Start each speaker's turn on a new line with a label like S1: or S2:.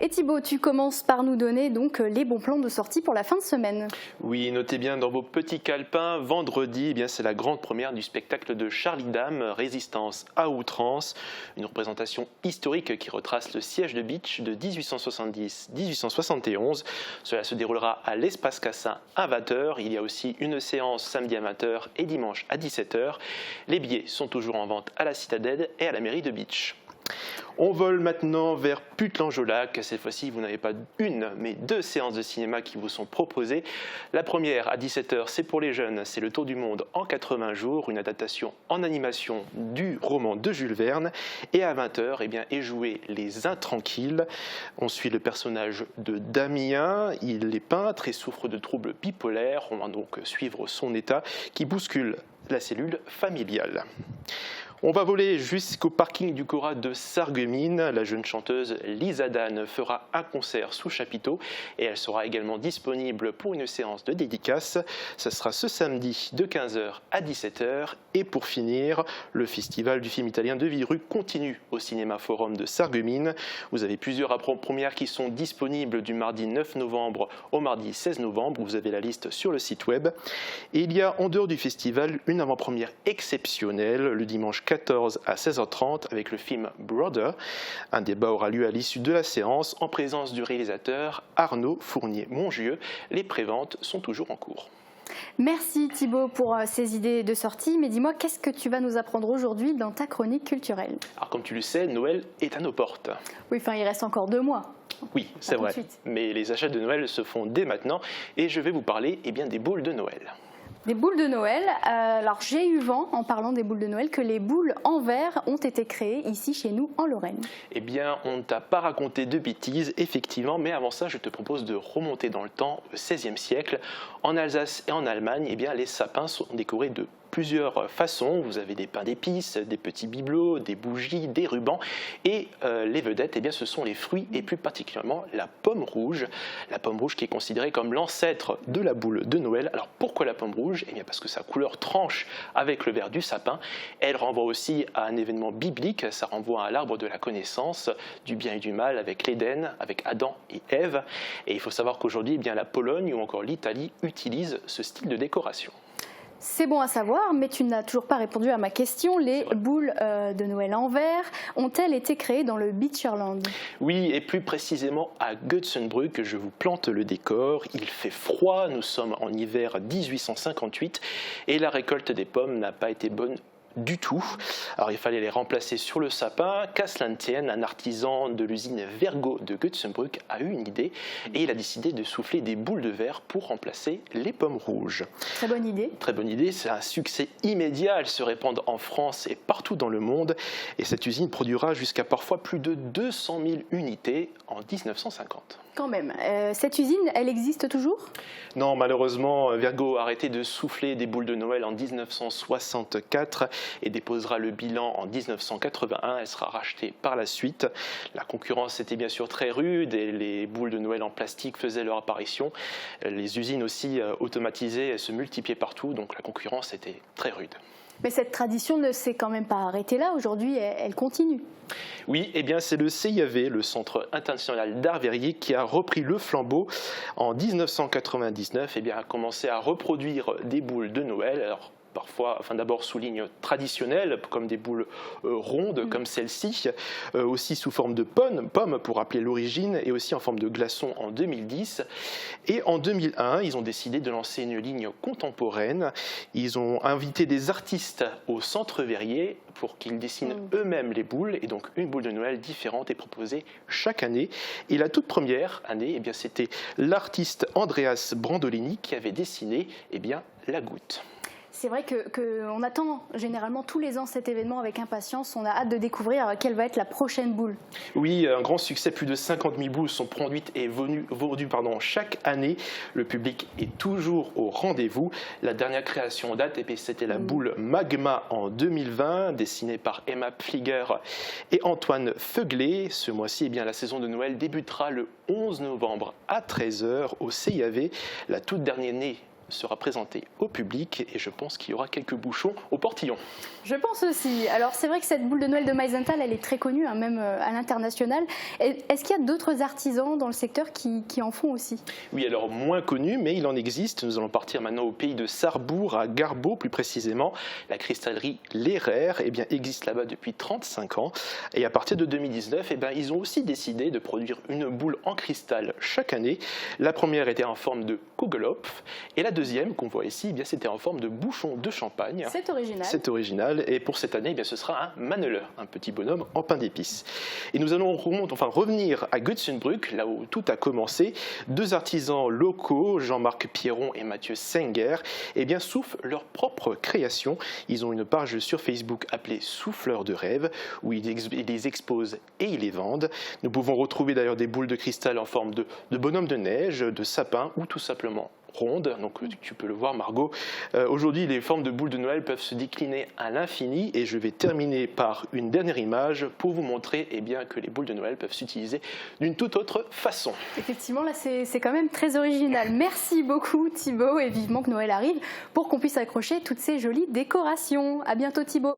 S1: Et Thibaut, tu commences par nous donner donc les bons plans de sortie pour la fin de semaine.
S2: Oui, notez bien dans vos petits calepins, vendredi, c'est la grande première du spectacle de Charlie Dame, Résistance à outrance, une représentation historique qui retrace le siège de Bitche de 1870-1871. Cela se déroulera à l'Espace Cassin à 20h. Il y a aussi une séance samedi à 20h et dimanche à 17h. Les billets sont toujours en vente à la Citadelle et à la mairie de Bitche. On vole maintenant vers Puttelange-au-Lac. Cette fois-ci, vous n'avez pas une, mais deux séances de cinéma qui vous sont proposées. La première, à 17h, c'est pour les jeunes, c'est Le Tour du monde en 80 jours, une adaptation en animation du roman de Jules Verne. Et à 20h, est joué Les Intranquilles. On suit le personnage de Damien. Il est peintre et souffre de troubles bipolaires. On va donc suivre son état qui bouscule la cellule familiale. On va voler jusqu'au parking du Cora de Sarreguemines. La jeune chanteuse Lisa Dan fera un concert sous chapiteau et elle sera également disponible pour une séance de dédicace. Ça sera ce samedi de 15h à 17h. Et pour finir, le festival du film italien de Viru continue au Cinéma Forum de Sarreguemines. Vous avez plusieurs avant-premières qui sont disponibles du mardi 9 novembre au mardi 16 novembre. Vous avez la liste sur le site web. Et il y a en dehors du festival une avant-première exceptionnelle le dimanche 14 à 16h30 avec le film Brother. Un débat aura lieu à l'issue de la séance en présence du réalisateur Arnaud Fournier-Mongieux. Les préventes sont toujours en cours.
S1: Merci Thibaut pour ces idées de sortie, mais dis-moi, qu'est-ce que tu vas nous apprendre aujourd'hui dans ta chronique culturelle?
S2: Alors comme tu le sais, Noël est à nos portes.
S1: Oui, il reste encore 2 mois.
S2: Oui, c'est vrai, mais les achats de Noël se font dès maintenant et je vais vous parler des boules de Noël.
S1: Des boules de Noël. Alors j'ai eu vent, en parlant des boules de Noël, que les boules en verre ont été créées ici chez nous en Lorraine.
S2: On ne t'a pas raconté de bêtises, effectivement, mais avant ça, je te propose de remonter dans le temps, au XVIe siècle. En Alsace et en Allemagne, les sapins sont décorés de plusieurs façons. Vous avez des pains d'épices, des petits bibelots, des bougies, des rubans. Et les vedettes, ce sont les fruits et plus particulièrement la pomme rouge. La pomme rouge qui est considérée comme l'ancêtre de la boule de Noël. Alors pourquoi la pomme rouge? Parce que sa couleur tranche avec le vert du sapin. Elle renvoie aussi à un événement biblique. Ça renvoie à l'arbre de la connaissance du bien et du mal avec l'Éden, avec Adam et Ève. Et il faut savoir qu'aujourd'hui, la Pologne ou encore l'Italie utilisent ce style de décoration.
S1: C'est bon à savoir, mais tu n'as toujours pas répondu à ma question. Les boules de Noël en verre ont-elles été créées dans le Beecherland?
S2: Oui, et plus précisément à Götzenbrück. Je vous plante le décor. Il fait froid, nous sommes en hiver 1858 et la récolte des pommes n'a pas été bonne du tout. Alors il fallait les remplacer sur le sapin. Qu'à cela ne tienne, un artisan de l'usine Vergo de Götzenbrück a eu une idée et il a décidé de souffler des boules de verre pour remplacer les pommes rouges.
S1: Très bonne idée.
S2: Très bonne idée, c'est un succès immédiat. Elles se répandent en France et partout dans le monde et cette usine produira jusqu'à parfois plus de 200 000 unités en 1950.
S1: Quand même. Cette usine, elle existe toujours?
S2: Non, malheureusement, Vergo a arrêté de souffler des boules de Noël en 1964 et déposera le bilan en 1981. Elle sera rachetée par la suite. La concurrence était bien sûr très rude et les boules de Noël en plastique faisaient leur apparition. Les usines aussi automatisées se multipliaient partout, donc la concurrence était très rude.
S1: Mais cette tradition ne s'est quand même pas arrêtée là. Aujourd'hui, elle continue.
S2: Oui, c'est le CIAV, le Centre international d'art verrier, qui a repris le flambeau. En 1999, a commencé à reproduire des boules de Noël. Alors, parfois, d'abord sous ligne traditionnelle, comme des boules rondes, comme celle-ci, aussi sous forme de pommes pour rappeler l'origine, et aussi en forme de glaçons en 2010. Et en 2001, ils ont décidé de lancer une ligne contemporaine. Ils ont invité des artistes au Centre Verrier pour qu'ils dessinent eux-mêmes les boules, et donc une boule de Noël différente est proposée chaque année. Et la toute première année, c'était l'artiste Andreas Brandolini qui avait dessiné la goutte.
S1: C'est vrai qu'on attend généralement tous les ans cet événement avec impatience. On a hâte de découvrir quelle va être la prochaine boule.
S2: Oui, un grand succès. Plus de 50 000 boules sont produites et vendues chaque année. Le public est toujours au rendez-vous. La dernière création en date, c'était la boule Magma en 2020, dessinée par Emma Pfliger et Antoine Feuglé. Ce mois-ci, la saison de Noël débutera le 11 novembre à 13h au CIAV. La toute dernière née sera présenté au public et je pense qu'il y aura quelques bouchons au portillon.
S1: Je pense aussi. Alors c'est vrai que cette boule de Noël de Meisenthal, elle est très connue, hein, même à l'international. Est-ce qu'il y a d'autres artisans dans le secteur qui en font aussi?
S2: Oui, alors moins connu, mais il en existe. Nous allons partir maintenant au pays de Sarrebourg, à Garbeau plus précisément. La cristallerie Lehrer existe là-bas depuis 35 ans. Et à partir de 2019, ils ont aussi décidé de produire une boule en cristal chaque année. La première était en forme de Kugelhopf et la deuxième qu'on voit ici, c'était en forme de bouchon de champagne.
S1: C'est original.
S2: C'est original. Et pour cette année, ce sera un Manneler, un petit bonhomme en pain d'épices. Et nous allons revenir à Götzenbrück, là où tout a commencé. Deux artisans locaux, Jean-Marc Pierron et Mathieu Senger, soufflent leur propre création. Ils ont une page sur Facebook appelée Souffleurs de rêve, où ils les exposent et ils les vendent. Nous pouvons retrouver d'ailleurs des boules de cristal en forme de bonhomme de neige, de sapin ou tout simplement ronde. Donc tu peux le voir, Margot. Aujourd'hui, les formes de boules de Noël peuvent se décliner à l'infini et je vais terminer par une dernière image pour vous montrer que les boules de Noël peuvent s'utiliser d'une toute autre façon.
S1: Effectivement, là, c'est quand même très original. Merci beaucoup, Thibaut, et vivement que Noël arrive pour qu'on puisse accrocher toutes ces jolies décorations. À bientôt, Thibaut.